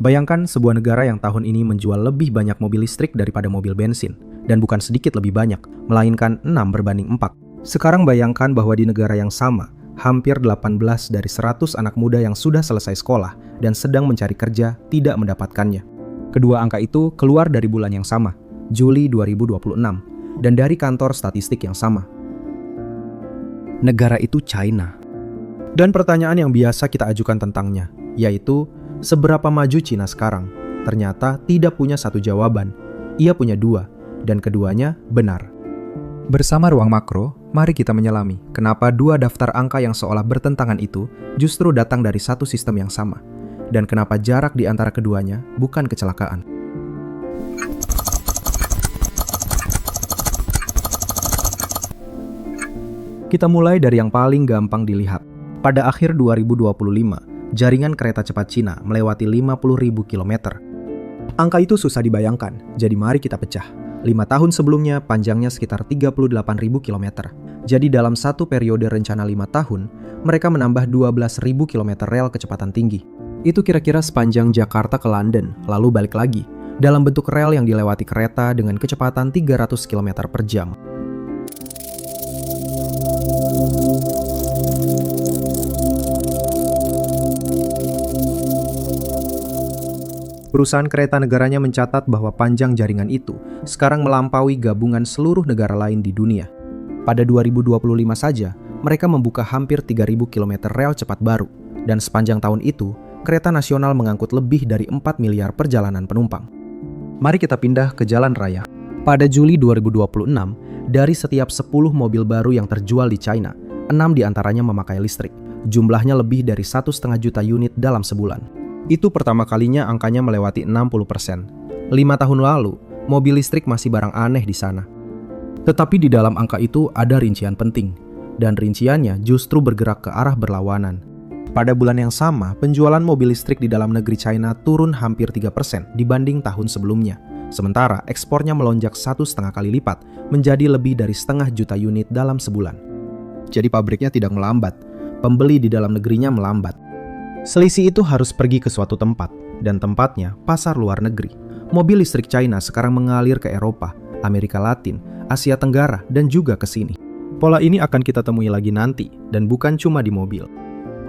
Bayangkan sebuah negara yang tahun ini menjual lebih banyak mobil listrik daripada mobil bensin, dan bukan sedikit lebih banyak, melainkan 6:4. Sekarang bayangkan bahwa di negara yang sama, hampir 18 dari 100 anak muda yang sudah selesai sekolah dan sedang mencari kerja tidak mendapatkannya. Kedua angka itu keluar dari bulan yang sama, Juli 2026, dan dari kantor statistik yang sama. Negara itu China. Dan pertanyaan yang biasa kita ajukan tentangnya, yaitu seberapa maju China sekarang? Ternyata tidak punya satu jawaban. Ia punya dua, dan keduanya benar. Bersama Ruang Makro, mari kita menyelami kenapa dua daftar angka yang seolah bertentangan itu justru datang dari satu sistem yang sama, dan kenapa jarak di antara keduanya bukan kecelakaan. Kita mulai dari yang paling gampang dilihat. Pada akhir 2025, jaringan kereta cepat Cina melewati 50.000 km. Angka itu susah dibayangkan, jadi mari kita pecah. 5 tahun sebelumnya panjangnya sekitar 38.000 km. Jadi dalam satu periode rencana 5 tahun, mereka menambah 12.000 km rel kecepatan tinggi. Itu kira-kira sepanjang Jakarta ke London, lalu balik lagi, dalam bentuk rel yang dilewati kereta dengan kecepatan 300 km per jam. Perusahaan kereta negaranya mencatat bahwa panjang jaringan itu sekarang melampaui gabungan seluruh negara lain di dunia. Pada 2025 saja, mereka membuka hampir 3.000 km rel cepat baru, dan sepanjang tahun itu, kereta nasional mengangkut lebih dari 4 miliar perjalanan penumpang. Mari kita pindah ke jalan raya. Pada Juli 2026, dari setiap 10 mobil baru yang terjual di China, 6 diantaranya memakai listrik. Jumlahnya lebih dari 1,5 juta unit dalam sebulan. Itu pertama kalinya angkanya melewati 60%. 5 tahun lalu, mobil listrik masih barang aneh di sana. Tetapi di dalam angka itu ada rincian penting, dan rinciannya justru bergerak ke arah berlawanan. Pada bulan yang sama, penjualan mobil listrik di dalam negeri China turun hampir 3% dibanding tahun sebelumnya. Sementara ekspornya melonjak 1,5 kali lipat, menjadi lebih dari 0,5 juta unit dalam sebulan. Jadi pabriknya tidak melambat, pembeli di dalam negerinya melambat. Selisih itu harus pergi ke suatu tempat, dan tempatnya pasar luar negeri. Mobil listrik China sekarang mengalir ke Eropa, Amerika Latin, Asia Tenggara, dan juga ke sini. Pola ini akan kita temui lagi nanti, dan bukan cuma di mobil.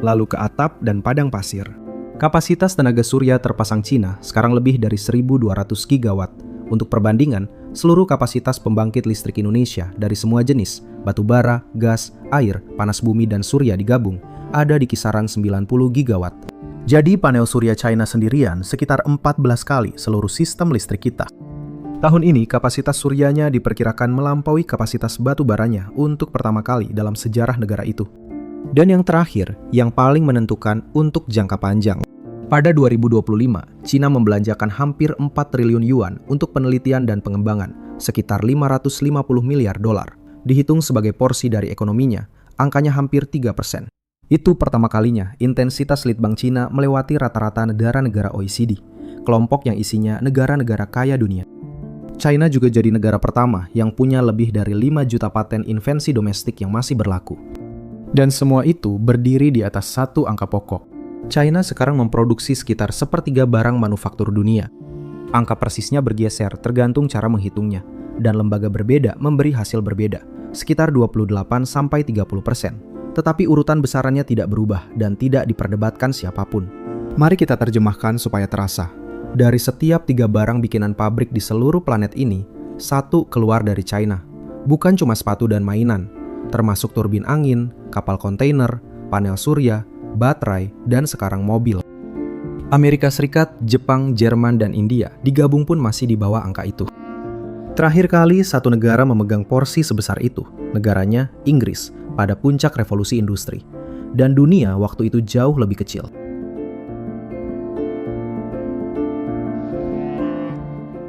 Lalu ke atap dan padang pasir. Kapasitas tenaga surya terpasang China sekarang lebih dari 1.200 gigawatt. Untuk perbandingan, seluruh kapasitas pembangkit listrik Indonesia dari semua jenis, batu bara, gas, air, panas bumi, dan surya digabung, ada di kisaran 90 gigawatt. Jadi panel surya China sendirian sekitar 14 kali seluruh sistem listrik kita. Tahun ini kapasitas suryanya diperkirakan melampaui kapasitas batu baranya untuk pertama kali dalam sejarah negara itu. Dan yang terakhir, yang paling menentukan untuk jangka panjang. Pada 2025, China membelanjakan hampir 4 triliun yuan untuk penelitian dan pengembangan, sekitar 550 miliar dolar. Dihitung sebagai porsi dari ekonominya, angkanya hampir 3%. Itu pertama kalinya intensitas litbang Cina melewati rata-rata negara-negara OECD, kelompok yang isinya negara-negara kaya dunia. China juga jadi negara pertama yang punya lebih dari 5 juta paten invensi domestik yang masih berlaku. Dan semua itu berdiri di atas satu angka pokok. China sekarang memproduksi sekitar 1/3 barang manufaktur dunia. Angka persisnya bergeser tergantung cara menghitungnya, dan lembaga berbeda memberi hasil berbeda, sekitar 28-30%. Tetapi urutan besarannya tidak berubah dan tidak diperdebatkan siapapun. Mari kita terjemahkan supaya terasa. Dari setiap 3 barang bikinan pabrik di seluruh planet ini, 1 keluar dari China. Bukan cuma sepatu dan mainan, termasuk turbin angin, kapal kontainer, panel surya, baterai, dan sekarang mobil. Amerika Serikat, Jepang, Jerman, dan India digabung pun masih di bawah angka itu. Terakhir kali satu negara memegang porsi sebesar itu, negaranya Inggris, pada puncak revolusi industri. Dan dunia waktu itu jauh lebih kecil.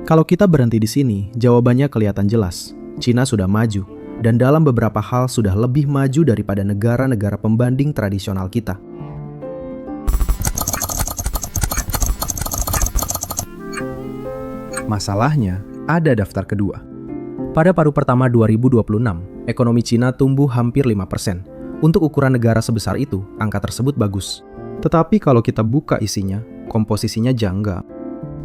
Kalau kita berhenti di sini, jawabannya kelihatan jelas. Cina sudah maju, dan dalam beberapa hal sudah lebih maju daripada negara-negara pembanding tradisional kita. Masalahnya, ada daftar kedua. Pada paruh pertama 2026, ekonomi Cina tumbuh hampir 5%. Untuk ukuran negara sebesar itu, angka tersebut bagus. Tetapi kalau kita buka isinya, komposisinya janggal.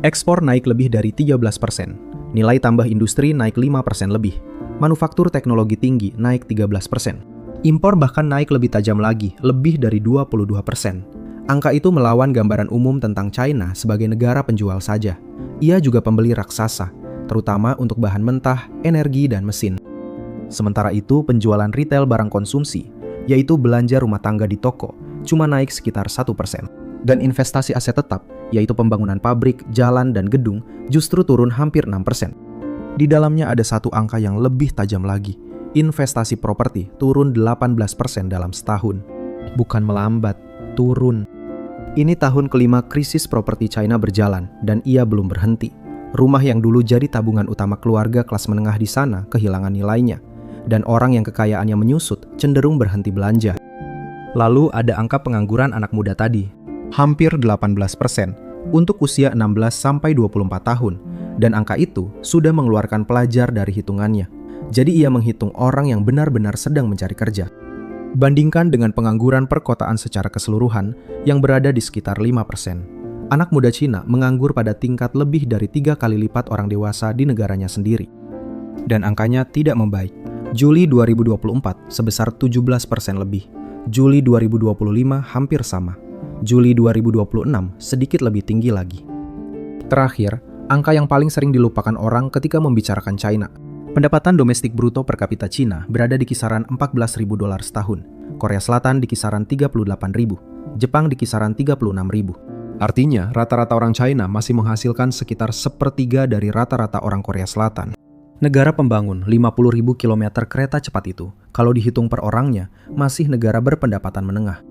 Ekspor naik lebih dari 13%, nilai tambah industri naik 5% lebih, manufaktur teknologi tinggi naik 13%. Impor bahkan naik lebih tajam lagi, lebih dari 22%. Angka itu melawan gambaran umum tentang China sebagai negara penjual saja. Ia juga pembeli raksasa, terutama untuk bahan mentah, energi, dan mesin. Sementara itu, penjualan retail barang konsumsi, yaitu belanja rumah tangga di toko, cuma naik sekitar 1%. Dan investasi aset tetap, yaitu pembangunan pabrik, jalan, dan gedung, justru turun hampir 6%. Di dalamnya ada satu angka yang lebih tajam lagi. Investasi properti turun 18% dalam setahun. Bukan melambat, turun. Ini tahun kelima krisis properti China berjalan, dan ia belum berhenti. Rumah yang dulu jadi tabungan utama keluarga kelas menengah di sana kehilangan nilainya, dan orang yang kekayaannya menyusut cenderung berhenti belanja. Lalu ada angka pengangguran anak muda tadi, hampir 18% untuk usia 16-24 tahun, dan angka itu sudah mengeluarkan pelajar dari hitungannya. Jadi ia menghitung orang yang benar-benar sedang mencari kerja. Bandingkan dengan pengangguran perkotaan secara keseluruhan yang berada di sekitar 5%. Anak muda Cina menganggur pada tingkat lebih dari 3 kali lipat orang dewasa di negaranya sendiri. Dan angkanya tidak membaik. Juli 2024 sebesar 17% lebih. Juli 2025 hampir sama. Juli 2026 sedikit lebih tinggi lagi. Terakhir, angka yang paling sering dilupakan orang ketika membicarakan China. Pendapatan domestik bruto per kapita Cina berada di kisaran $14.000 setahun, Korea Selatan di kisaran $38.000, Jepang di kisaran $36.000. Artinya, rata-rata orang China masih menghasilkan sekitar sepertiga dari rata-rata orang Korea Selatan. Negara pembangun 50.000 kilometer kereta cepat itu, kalau dihitung per orangnya, masih negara berpendapatan menengah.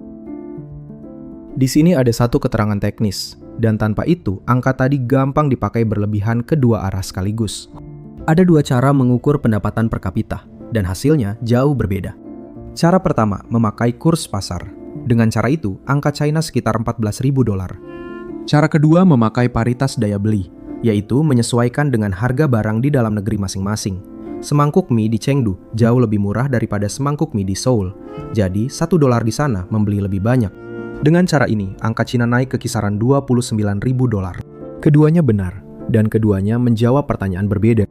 Di sini ada satu keterangan teknis, dan tanpa itu, angka tadi gampang dipakai berlebihan kedua arah sekaligus. Ada dua cara mengukur pendapatan per kapita, dan hasilnya jauh berbeda. Cara pertama, memakai kurs pasar. Dengan cara itu, angka China sekitar $14.000. Cara kedua, memakai paritas daya beli, yaitu menyesuaikan dengan harga barang di dalam negeri masing-masing. Semangkuk mie di Chengdu jauh lebih murah daripada semangkuk mie di Seoul, jadi $1 di sana membeli lebih banyak. Dengan cara ini, angka Cina naik ke kisaran $29.000. Keduanya benar, dan keduanya menjawab pertanyaan berbeda.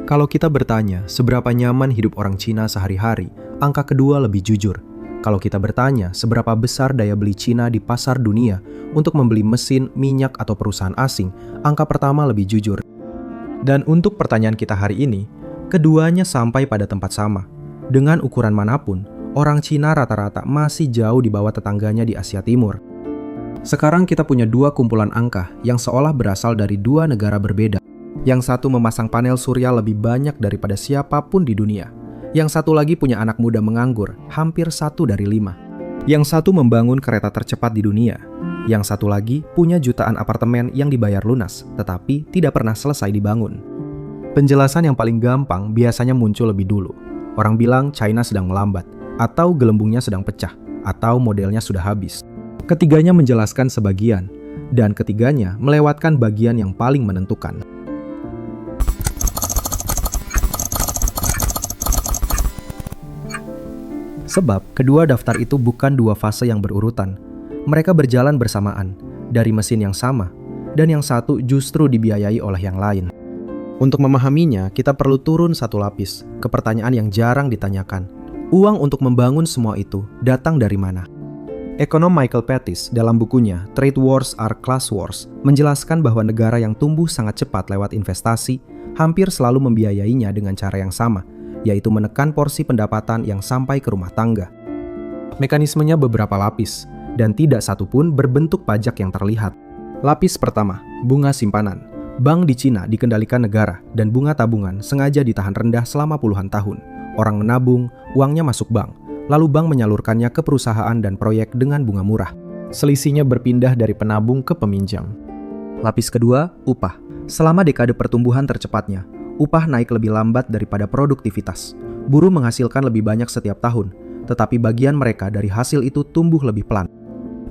Kalau kita bertanya seberapa nyaman hidup orang Cina sehari-hari, angka kedua lebih jujur. Kalau kita bertanya seberapa besar daya beli Cina di pasar dunia untuk membeli mesin, minyak, atau perusahaan asing, angka pertama lebih jujur. Dan untuk pertanyaan kita hari ini, keduanya sampai pada tempat sama. Dengan ukuran manapun, orang Cina rata-rata masih jauh di bawah tetangganya di Asia Timur. Sekarang kita punya dua kumpulan angka yang seolah berasal dari dua negara berbeda. Yang satu memasang panel surya lebih banyak daripada siapapun di dunia. Yang satu lagi punya anak muda menganggur, hampir 1 dari 5. Yang satu membangun kereta tercepat di dunia. Yang satu lagi punya jutaan apartemen yang dibayar lunas, tetapi tidak pernah selesai dibangun. Penjelasan yang paling gampang biasanya muncul lebih dulu. Orang bilang China sedang melambat, atau gelembungnya sedang pecah, atau modelnya sudah habis. Ketiganya menjelaskan sebagian, dan ketiganya melewatkan bagian yang paling menentukan. Sebab kedua daftar itu bukan dua fase yang berurutan. Mereka berjalan bersamaan, dari mesin yang sama, dan yang satu justru dibiayai oleh yang lain. Untuk memahaminya, kita perlu turun satu lapis, ke pertanyaan yang jarang ditanyakan. Uang untuk membangun semua itu datang dari mana? Ekonom Michael Pettis dalam bukunya Trade Wars Are Class Wars menjelaskan bahwa negara yang tumbuh sangat cepat lewat investasi hampir selalu membiayainya dengan cara yang sama, yaitu menekan porsi pendapatan yang sampai ke rumah tangga. Mekanismenya beberapa lapis, dan tidak satu pun berbentuk pajak yang terlihat. Lapis pertama, bunga simpanan. Bank di Cina dikendalikan negara, dan bunga tabungan sengaja ditahan rendah selama puluhan tahun. Orang menabung, uangnya masuk bank, lalu bank menyalurkannya ke perusahaan dan proyek dengan bunga murah. Selisihnya berpindah dari penabung ke peminjam. Lapis kedua, upah. Selama dekade pertumbuhan tercepatnya, upah naik lebih lambat daripada produktivitas. Buruh menghasilkan lebih banyak setiap tahun, tetapi bagian mereka dari hasil itu tumbuh lebih pelan.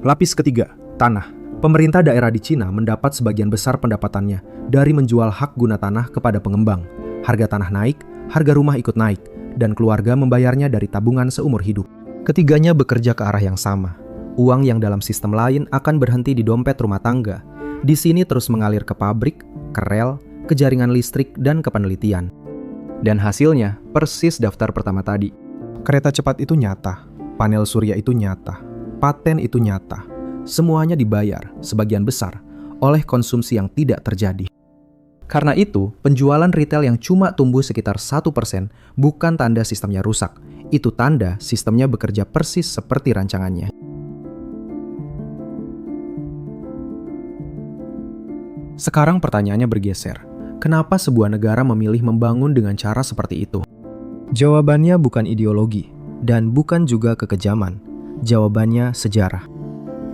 Lapis ketiga, tanah. Pemerintah daerah di Cina mendapat sebagian besar pendapatannya dari menjual hak guna tanah kepada pengembang. Harga tanah naik, harga rumah ikut naik, dan keluarga membayarnya dari tabungan seumur hidup. Ketiganya bekerja ke arah yang sama. Uang yang dalam sistem lain akan berhenti di dompet rumah tangga. Di sini terus mengalir ke pabrik, ke rel, ke jaringan listrik, dan ke penelitian. Dan hasilnya persis daftar pertama tadi. Kereta cepat itu nyata, panel surya itu nyata, paten itu nyata. Semuanya dibayar, sebagian besar, oleh konsumsi yang tidak terjadi. Karena itu, penjualan retail yang cuma tumbuh sekitar 1% bukan tanda sistemnya rusak. Itu tanda sistemnya bekerja persis seperti rancangannya. Sekarang pertanyaannya bergeser. Kenapa sebuah negara memilih membangun dengan cara seperti itu? Jawabannya bukan ideologi, dan bukan juga kekejaman. Jawabannya sejarah.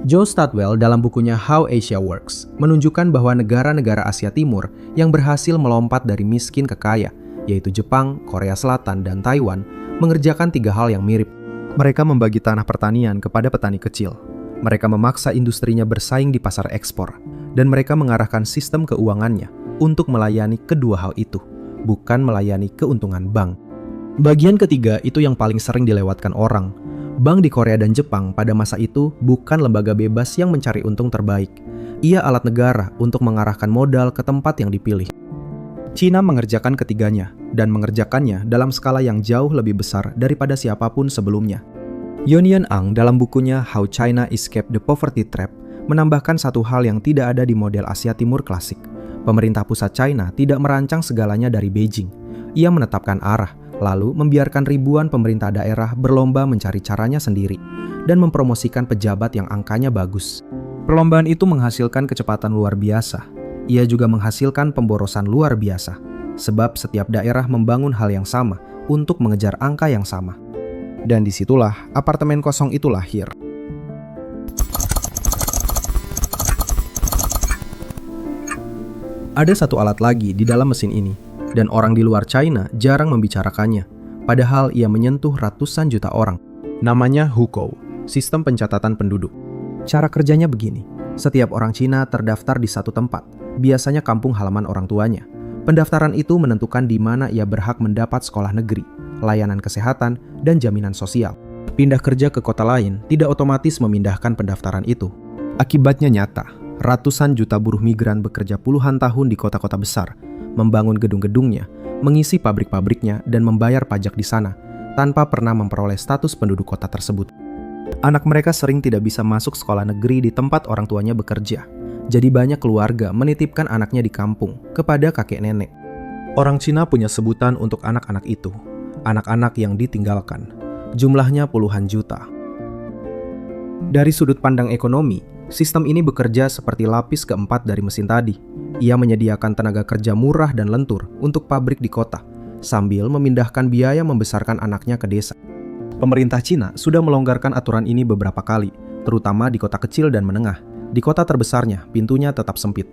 Joe Stadwell dalam bukunya How Asia Works menunjukkan bahwa negara-negara Asia Timur yang berhasil melompat dari miskin ke kaya, yaitu Jepang, Korea Selatan, dan Taiwan, mengerjakan 3 hal yang mirip. Mereka membagi tanah pertanian kepada petani kecil. Mereka memaksa industrinya bersaing di pasar ekspor, dan mereka mengarahkan sistem keuangannya untuk melayani kedua hal itu, bukan melayani keuntungan bank. Bagian ketiga itu yang paling sering dilewatkan orang. Bank di Korea dan Jepang pada masa itu bukan lembaga bebas yang mencari untung terbaik. Ia alat negara untuk mengarahkan modal ke tempat yang dipilih. Cina mengerjakan ketiganya, dan mengerjakannya dalam skala yang jauh lebih besar daripada siapapun sebelumnya. Yonian Ang dalam bukunya How China Escaped the Poverty Trap menambahkan satu hal yang tidak ada di model Asia Timur klasik. Pemerintah pusat China tidak merancang segalanya dari Beijing. Ia menetapkan arah, lalu membiarkan ribuan pemerintah daerah berlomba mencari caranya sendiri dan mempromosikan pejabat yang angkanya bagus. Perlombaan itu menghasilkan kecepatan luar biasa. Ia juga menghasilkan pemborosan luar biasa, sebab setiap daerah membangun hal yang sama untuk mengejar angka yang sama. Dan disitulah apartemen kosong itu lahir. Ada satu alat lagi di dalam mesin ini, dan orang di luar China jarang membicarakannya, padahal ia menyentuh ratusan juta orang. Namanya Hukou, sistem pencatatan penduduk. Cara kerjanya begini, setiap orang Cina terdaftar di satu tempat, biasanya kampung halaman orang tuanya. Pendaftaran itu menentukan di mana ia berhak mendapat sekolah negeri, layanan kesehatan, dan jaminan sosial. Pindah kerja ke kota lain tidak otomatis memindahkan pendaftaran itu. Akibatnya nyata, ratusan juta buruh migran bekerja puluhan tahun di kota-kota besar, membangun gedung-gedungnya, mengisi pabrik-pabriknya, dan membayar pajak di sana, tanpa pernah memperoleh status penduduk kota tersebut. Anak mereka sering tidak bisa masuk sekolah negeri di tempat orang tuanya bekerja. Jadi banyak keluarga menitipkan anaknya di kampung kepada kakek nenek. Orang Cina punya sebutan untuk anak-anak itu, anak-anak yang ditinggalkan. Jumlahnya puluhan juta. Dari sudut pandang ekonomi, sistem ini bekerja seperti lapis keempat dari mesin tadi. Ia menyediakan tenaga kerja murah dan lentur untuk pabrik di kota, sambil memindahkan biaya membesarkan anaknya ke desa. Pemerintah Cina sudah melonggarkan aturan ini beberapa kali, terutama di kota kecil dan menengah. Di kota terbesarnya, pintunya tetap sempit.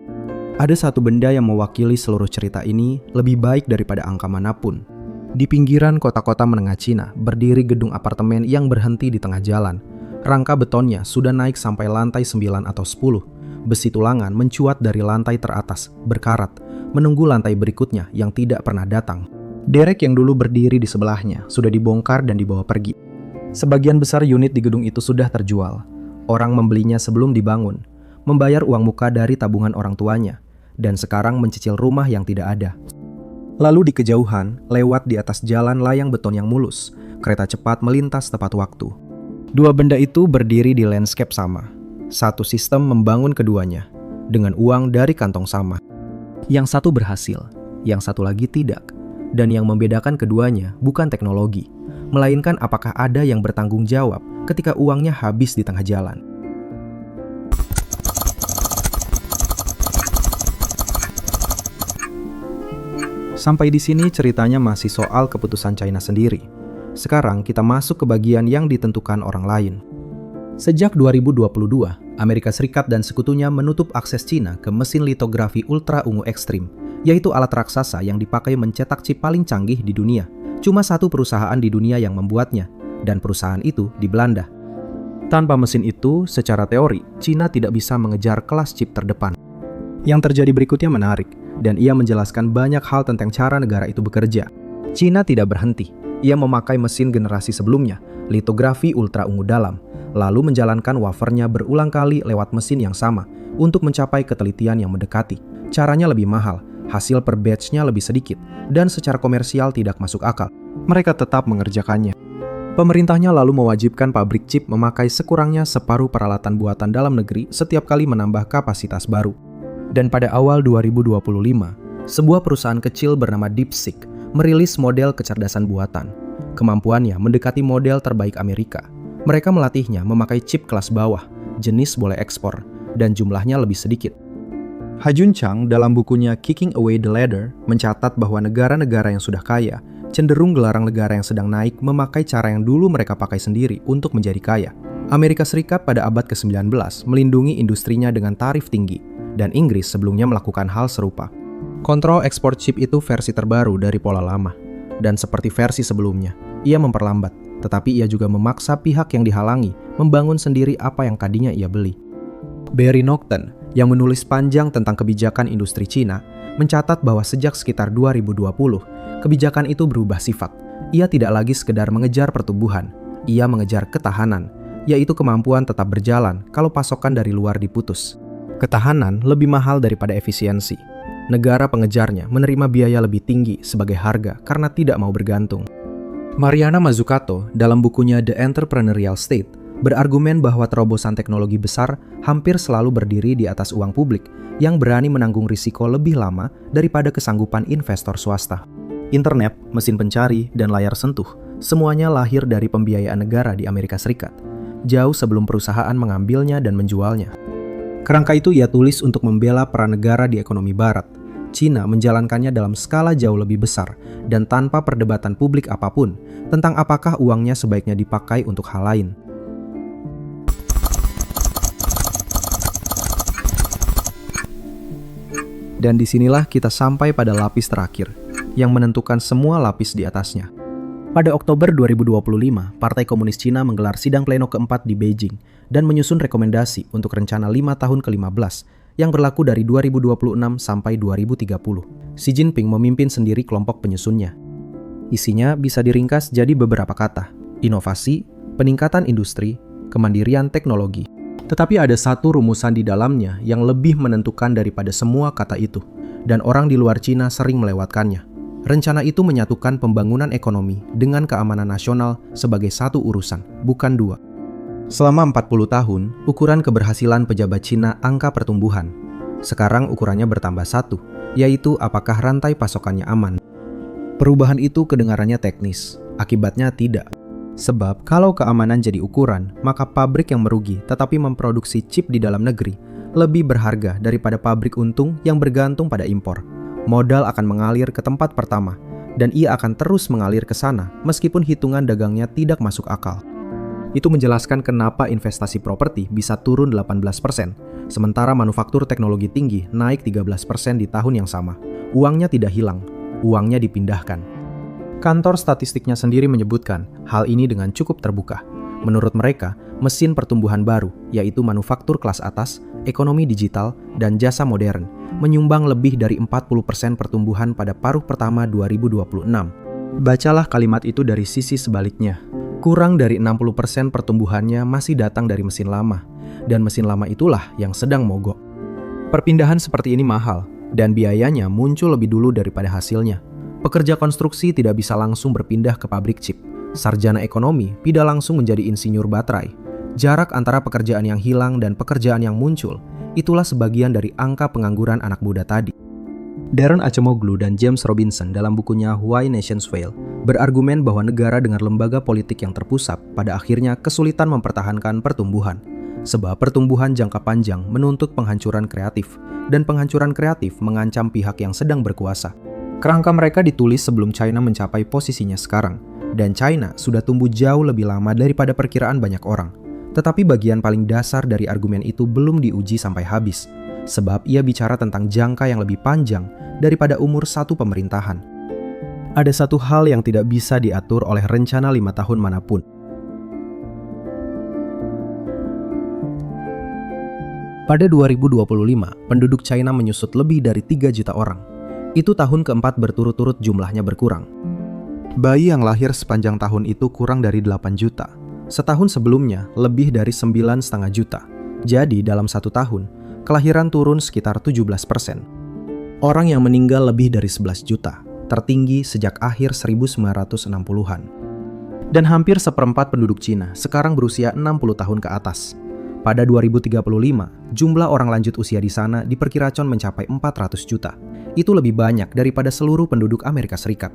Ada satu benda yang mewakili seluruh cerita ini lebih baik daripada angka manapun. Di pinggiran kota-kota menengah Cina, berdiri gedung apartemen yang berhenti di tengah jalan. Rangka betonnya sudah naik sampai lantai 9 atau 10. Besi tulangan mencuat dari lantai teratas, berkarat, menunggu lantai berikutnya yang tidak pernah datang. Derek yang dulu berdiri di sebelahnya sudah dibongkar dan dibawa pergi. Sebagian besar unit di gedung itu sudah terjual. Orang membelinya sebelum dibangun, membayar uang muka dari tabungan orang tuanya, dan sekarang mencicil rumah yang tidak ada. Lalu di kejauhan, lewat di atas jalan layang beton yang mulus, kereta cepat melintas tepat waktu. Dua benda itu berdiri di landscape sama. Satu sistem membangun keduanya, dengan uang dari kantong sama. Yang satu berhasil, yang satu lagi tidak. Dan yang membedakan keduanya bukan teknologi, melainkan apakah ada yang bertanggung jawab ketika uangnya habis di tengah jalan. Sampai di sini ceritanya masih soal keputusan China sendiri. Sekarang kita masuk ke bagian yang ditentukan orang lain. Sejak 2022, Amerika Serikat dan sekutunya menutup akses Cina ke mesin litografi ultra ungu ekstrim, yaitu alat raksasa yang dipakai mencetak chip paling canggih di dunia. Cuma satu perusahaan di dunia yang membuatnya, dan perusahaan itu di Belanda. Tanpa mesin itu, secara teori, Cina tidak bisa mengejar kelas chip terdepan. Yang terjadi berikutnya menarik, dan ia menjelaskan banyak hal tentang cara negara itu bekerja. Cina tidak berhenti. Ia memakai mesin generasi sebelumnya, litografi ultra ungu dalam, lalu menjalankan wafernya berulang kali lewat mesin yang sama untuk mencapai ketelitian yang mendekati. Caranya lebih mahal, hasil per batch-nya lebih sedikit, dan secara komersial tidak masuk akal. Mereka tetap mengerjakannya. Pemerintahnya lalu mewajibkan pabrik chip memakai sekurangnya separuh peralatan buatan dalam negeri setiap kali menambah kapasitas baru. Dan pada awal 2025, sebuah perusahaan kecil bernama DeepSeek merilis model kecerdasan buatan. Kemampuannya mendekati model terbaik Amerika. Mereka melatihnya memakai chip kelas bawah, jenis boleh ekspor, dan jumlahnya lebih sedikit. Ha-Joon Chang dalam bukunya Kicking Away the Ladder mencatat bahwa negara-negara yang sudah kaya cenderung gelarang negara yang sedang naik memakai cara yang dulu mereka pakai sendiri untuk menjadi kaya. Amerika Serikat pada abad ke-19 melindungi industrinya dengan tarif tinggi, dan Inggris sebelumnya melakukan hal serupa. Kontrol ekspor chip itu versi terbaru dari pola lama, dan seperti versi sebelumnya, ia memperlambat, tetapi ia juga memaksa pihak yang dihalangi membangun sendiri apa yang tadinya ia beli. Barry Naughton, yang menulis panjang tentang kebijakan industri Cina, mencatat bahwa sejak sekitar 2020, kebijakan itu berubah sifat. Ia tidak lagi sekedar mengejar pertumbuhan, ia mengejar ketahanan, yaitu kemampuan tetap berjalan kalau pasokan dari luar diputus. Ketahanan lebih mahal daripada efisiensi. Negara pengejarnya menerima biaya lebih tinggi sebagai harga karena tidak mau bergantung. Mariana Mazzucato dalam bukunya The Entrepreneurial State berargumen bahwa terobosan teknologi besar hampir selalu berdiri di atas uang publik yang berani menanggung risiko lebih lama daripada kesanggupan investor swasta. Internet, mesin pencari, dan layar sentuh, semuanya lahir dari pembiayaan negara di Amerika Serikat, jauh sebelum perusahaan mengambilnya dan menjualnya. Kerangka itu ia tulis untuk membela peran negara di ekonomi barat. Cina menjalankannya dalam skala jauh lebih besar dan tanpa perdebatan publik apapun tentang apakah uangnya sebaiknya dipakai untuk hal lain. Dan disinilah kita sampai pada lapis terakhir, yang menentukan semua lapis di atasnya. Pada Oktober 2025, Partai Komunis Cina menggelar sidang pleno keempat di Beijing dan menyusun rekomendasi untuk rencana 5 tahun ke-15 yang berlaku dari 2026 sampai 2030. Xi Jinping memimpin sendiri kelompok penyusunnya. Isinya bisa diringkas jadi beberapa kata: inovasi, peningkatan industri, kemandirian teknologi. Tetapi ada satu rumusan di dalamnya yang lebih menentukan daripada semua kata itu, dan orang di luar Cina sering melewatkannya. Rencana itu menyatukan pembangunan ekonomi dengan keamanan nasional sebagai satu urusan, bukan dua. Selama 40 tahun, ukuran keberhasilan pejabat Cina angka pertumbuhan. Sekarang ukurannya bertambah satu, yaitu apakah rantai pasokannya aman. Perubahan itu kedengarannya teknis, akibatnya tidak. Sebab kalau keamanan jadi ukuran, maka pabrik yang merugi tetapi memproduksi chip di dalam negeri lebih berharga daripada pabrik untung yang bergantung pada impor. Modal akan mengalir ke tempat pertama, dan ia akan terus mengalir ke sana meskipun hitungan dagangnya tidak masuk akal. Itu menjelaskan kenapa investasi properti bisa turun 18%, sementara manufaktur teknologi tinggi naik 13% di tahun yang sama. Uangnya tidak hilang, uangnya dipindahkan. Kantor statistiknya sendiri menyebutkan hal ini dengan cukup terbuka. Menurut mereka, mesin pertumbuhan baru, yaitu manufaktur kelas atas, ekonomi digital, dan jasa modern, menyumbang lebih dari 40% pertumbuhan pada paruh pertama 2026. Bacalah kalimat itu dari sisi sebaliknya. Kurang dari 60% pertumbuhannya masih datang dari mesin lama, dan mesin lama itulah yang sedang mogok. Perpindahan seperti ini mahal, dan biayanya muncul lebih dulu daripada hasilnya. Pekerja konstruksi tidak bisa langsung berpindah ke pabrik chip. Sarjana ekonomi tidak langsung menjadi insinyur baterai. Jarak antara pekerjaan yang hilang dan pekerjaan yang muncul, itulah sebagian dari angka pengangguran anak muda tadi. Darren Acemoglu dan James Robinson dalam bukunya Why Nations Fail berargumen bahwa negara dengan lembaga politik yang terpusat pada akhirnya kesulitan mempertahankan pertumbuhan. Sebab pertumbuhan jangka panjang menuntut penghancuran kreatif, dan penghancuran kreatif mengancam pihak yang sedang berkuasa. Kerangka mereka ditulis sebelum China mencapai posisinya sekarang, dan China sudah tumbuh jauh lebih lama daripada perkiraan banyak orang. Tetapi bagian paling dasar dari argumen itu belum diuji sampai habis, sebab ia bicara tentang jangka yang lebih panjang daripada umur satu pemerintahan. Ada satu hal yang tidak bisa diatur oleh rencana 5 tahun manapun. Pada 2025, penduduk China menyusut lebih dari 3 juta orang. Itu tahun keempat berturut-turut jumlahnya berkurang. Bayi yang lahir sepanjang tahun itu kurang dari 8 juta. Setahun sebelumnya lebih dari 9,5 juta. Jadi dalam 1 tahun, kelahiran turun sekitar 17%. Orang yang meninggal lebih dari 11 juta, tertinggi sejak akhir 1960-an. Dan hampir seperempat penduduk Cina sekarang berusia 60 tahun ke atas. Pada 2035, jumlah orang lanjut usia di sana diperkirakan mencapai 400 juta. Itu lebih banyak daripada seluruh penduduk Amerika Serikat.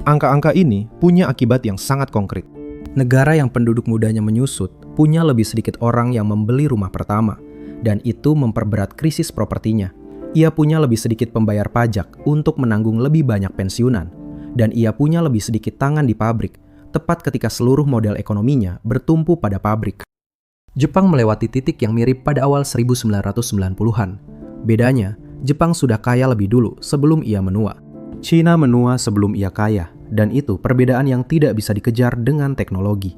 Angka-angka ini punya akibat yang sangat konkret. Negara yang penduduk mudanya menyusut punya lebih sedikit orang yang membeli rumah pertama, dan itu memperberat krisis propertinya. Ia punya lebih sedikit pembayar pajak untuk menanggung lebih banyak pensiunan, dan ia punya lebih sedikit tangan di pabrik, tepat ketika seluruh model ekonominya bertumpu pada pabrik. Jepang melewati titik yang mirip pada awal 1990-an. Bedanya, Jepang sudah kaya lebih dulu sebelum ia menua. Cina menua sebelum ia kaya, dan itu perbedaan yang tidak bisa dikejar dengan teknologi.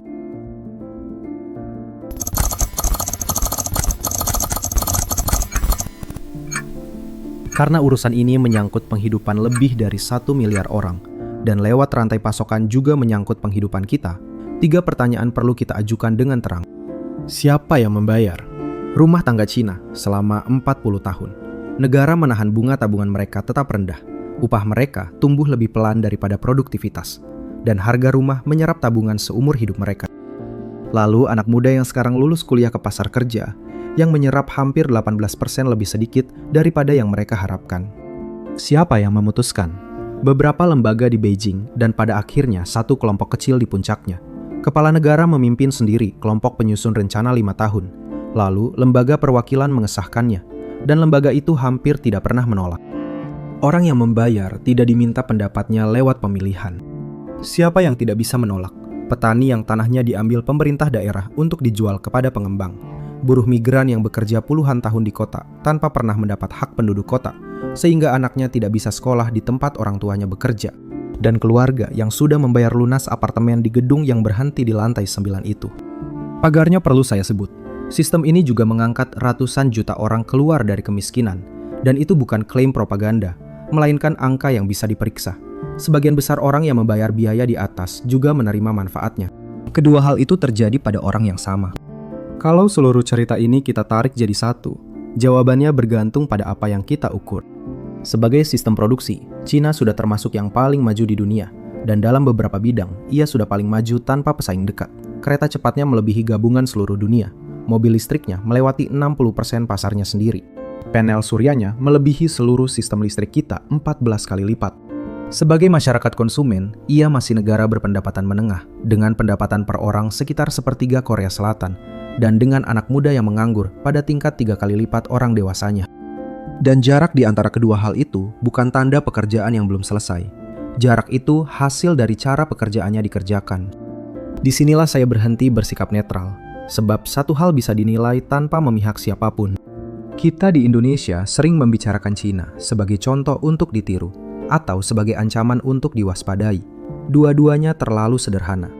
Karena urusan ini menyangkut penghidupan lebih dari 1 miliar orang, dan lewat rantai pasokan juga menyangkut penghidupan kita, 3 pertanyaan perlu kita ajukan dengan terang. Siapa yang membayar? Rumah tangga Cina selama 40 tahun. Negara menahan bunga tabungan mereka tetap rendah. Upah mereka tumbuh lebih pelan daripada produktivitas. Dan harga rumah menyerap tabungan seumur hidup mereka. Lalu anak muda yang sekarang lulus kuliah ke pasar kerja, yang menyerap hampir 18% lebih sedikit daripada yang mereka harapkan. Siapa yang memutuskan? Beberapa lembaga di Beijing dan pada akhirnya satu kelompok kecil di puncaknya. Kepala negara memimpin sendiri kelompok penyusun rencana 5 tahun. Lalu lembaga perwakilan mengesahkannya, dan lembaga itu hampir tidak pernah menolak. Orang yang membayar tidak diminta pendapatnya lewat pemilihan. Siapa yang tidak bisa menolak? Petani yang tanahnya diambil pemerintah daerah untuk dijual kepada pengembang. Buruh migran yang bekerja puluhan tahun di kota tanpa pernah mendapat hak penduduk kota, sehingga anaknya tidak bisa sekolah di tempat orang tuanya bekerja. Dan keluarga yang sudah membayar lunas apartemen di gedung yang berhenti di lantai 9 itu. Pagarnya perlu saya sebut. Sistem ini juga mengangkat ratusan juta orang keluar dari kemiskinan. Dan itu bukan klaim propaganda, melainkan angka yang bisa diperiksa. Sebagian besar orang yang membayar biaya di atas juga menerima manfaatnya. Kedua hal itu terjadi pada orang yang sama. Kalau seluruh cerita ini kita tarik jadi satu, jawabannya bergantung pada apa yang kita ukur. Sebagai sistem produksi, Cina sudah termasuk yang paling maju di dunia, dan dalam beberapa bidang, ia sudah paling maju tanpa pesaing dekat. Kereta cepatnya melebihi gabungan seluruh dunia. Mobil listriknya melewati 60% pasarnya sendiri. Panel suryanya melebihi seluruh sistem listrik kita 14 kali lipat. Sebagai masyarakat konsumen, ia masih negara berpendapatan menengah, dengan pendapatan per orang sekitar sepertiga Korea Selatan, dan dengan anak muda yang menganggur pada tingkat 3 kali lipat orang dewasanya. Dan jarak di antara kedua hal itu bukan tanda pekerjaan yang belum selesai. Jarak itu hasil dari cara pekerjaannya dikerjakan. Disinilah saya berhenti bersikap netral, sebab satu hal bisa dinilai tanpa memihak siapapun. Kita di Indonesia sering membicarakan Cina sebagai contoh untuk ditiru, atau sebagai ancaman untuk diwaspadai. Dua-duanya terlalu sederhana.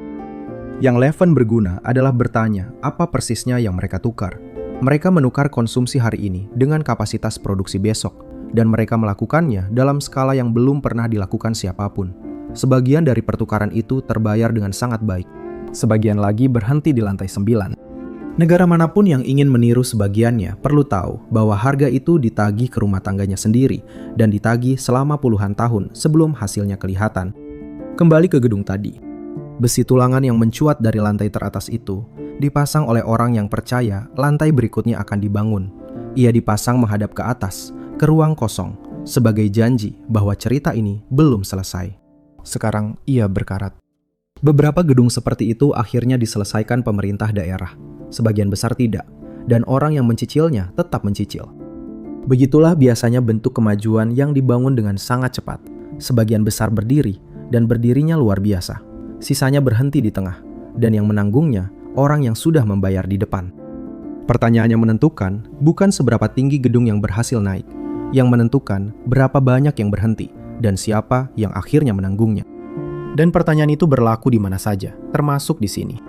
Yang Leven berguna adalah bertanya apa persisnya yang mereka tukar. Mereka menukar konsumsi hari ini dengan kapasitas produksi besok, dan mereka melakukannya dalam skala yang belum pernah dilakukan siapapun. Sebagian dari pertukaran itu terbayar dengan sangat baik. Sebagian lagi berhenti di lantai 9. Negara manapun yang ingin meniru sebagiannya perlu tahu bahwa harga itu ditagih ke rumah tangganya sendiri dan ditagih selama puluhan tahun sebelum hasilnya kelihatan. Kembali ke gedung tadi. Besi tulangan yang mencuat dari lantai teratas itu dipasang oleh orang yang percaya lantai berikutnya akan dibangun. Ia dipasang menghadap ke atas, ke ruang kosong, sebagai janji bahwa cerita ini belum selesai. Sekarang ia berkarat. Beberapa gedung seperti itu akhirnya diselesaikan pemerintah daerah. Sebagian besar tidak, dan orang yang mencicilnya tetap mencicil. Begitulah biasanya bentuk kemajuan yang dibangun dengan sangat cepat. Sebagian besar berdiri, dan berdirinya luar biasa. Sisanya berhenti di tengah, dan yang menanggungnya orang yang sudah membayar di depan. Pertanyaan yang menentukan bukan seberapa tinggi gedung yang berhasil naik, yang menentukan berapa banyak yang berhenti, dan siapa yang akhirnya menanggungnya. Dan pertanyaan itu berlaku di mana saja, termasuk di sini.